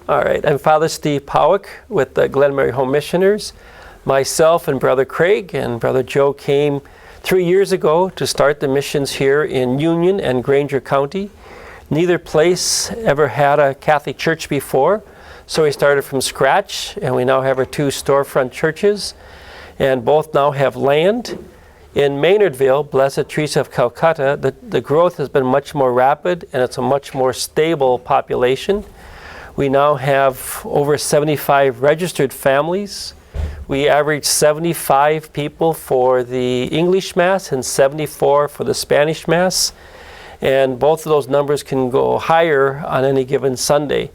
All right, I'm Father Steve Powick with the Glenmary Home Missioners. Myself and Brother Craig and Brother Joe came 3 years ago to start the missions here in Union and Granger County. Neither place ever had a Catholic church before, so we started from scratch, and we now have our 2 storefront churches, and both now have land. In Maynardville, Blessed Teresa of Calcutta, the growth has been much more rapid, and it's a much more stable population. We now have over 75 registered families. We average 75 people for the English Mass and 74 for the Spanish Mass. And both of those numbers can go higher on any given Sunday.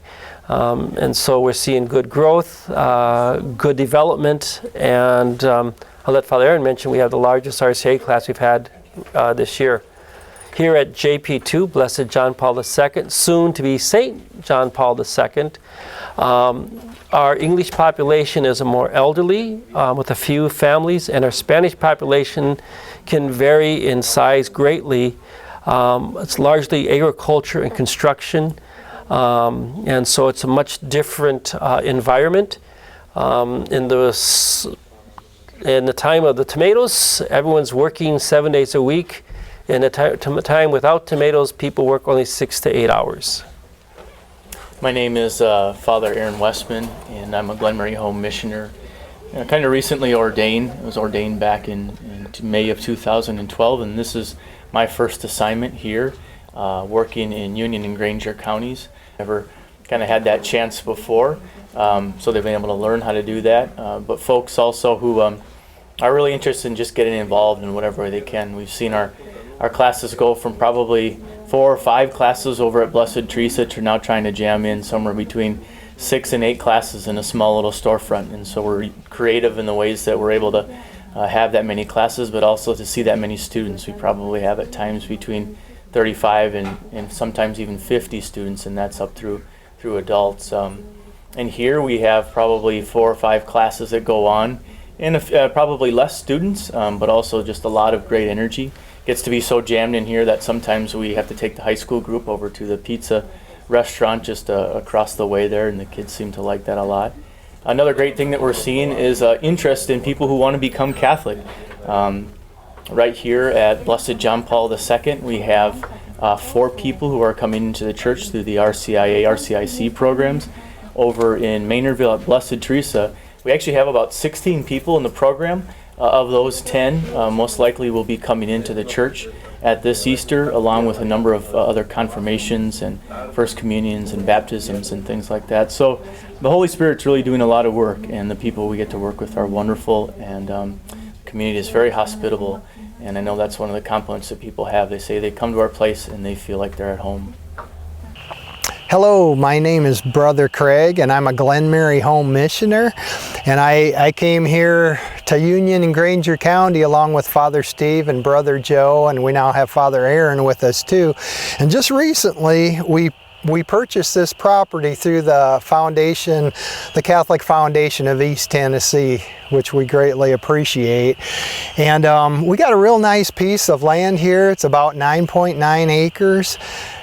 And so we're seeing good growth, good development, and I'll let Father Aaron mention we have the largest RCA class we've had this year. Here at JP2, Blessed John Paul II, soon to be Saint John Paul II, our English population is a more elderly, with a few families, and our Spanish population can vary in size greatly. It's largely agriculture and construction, and so it's a much different environment. In the time of the tomatoes, everyone's working 7 days a week. In the time without tomatoes, people work only 6 to 8 hours. My name is Father Aaron Westman, and I'm a Glenmary Home Missioner. Kind of recently ordained. I was ordained back in May of 2012, and this is my first assignment here, working in Union and Granger counties. Never kind of had that chance before, so they've been able to learn how to do that. But folks also who are really interested in just getting involved in whatever way they can. We've seen our classes go from probably 4 or 5 classes over at Blessed Teresa to now trying to jam in somewhere between 6 and 8 classes in a small little storefront. And so we're creative in the ways that we're able to have that many classes, but also to see that many students. We probably have at times between 35 and sometimes even 50 students, and that's up through adults. And here we have probably 4 or 5 classes that go on, and probably less students, but also just a lot of great energy. Gets to be so jammed in here that sometimes we have to take the high school group over to the pizza restaurant just across the way there, and the kids seem to like that a lot. Another great thing that we're seeing is interest in people who want to become Catholic. Right here at Blessed John Paul II, we have 4 people who are coming into the church through the RCIA, RCIC programs. Over in Maynardville at Blessed Teresa, we actually have about 16 people in the program. Of those 10, most likely will be coming into the church at this Easter, along with a number of other confirmations and First Communions and baptisms and things like that. So the Holy Spirit's really doing a lot of work, and the people we get to work with are wonderful, and the community is very hospitable. And I know that's one of the compliments that people have. They say they come to our place and they feel like they're at home. Hello, my name is Brother Craig, and I'm a Glenmary Home Missioner, and I came here to Union and Granger County along with Father Steve and Brother Joe, and we now have Father Aaron with us too. And just recently we purchased this property through the foundation, the Catholic Foundation of East Tennessee, which we greatly appreciate. And we got a real nice piece of land here. It's about 9.9 acres,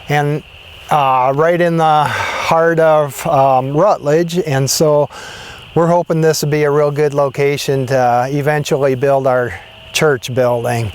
and right in the heart of Rutledge, and so we're hoping this will be a real good location to eventually build our church building.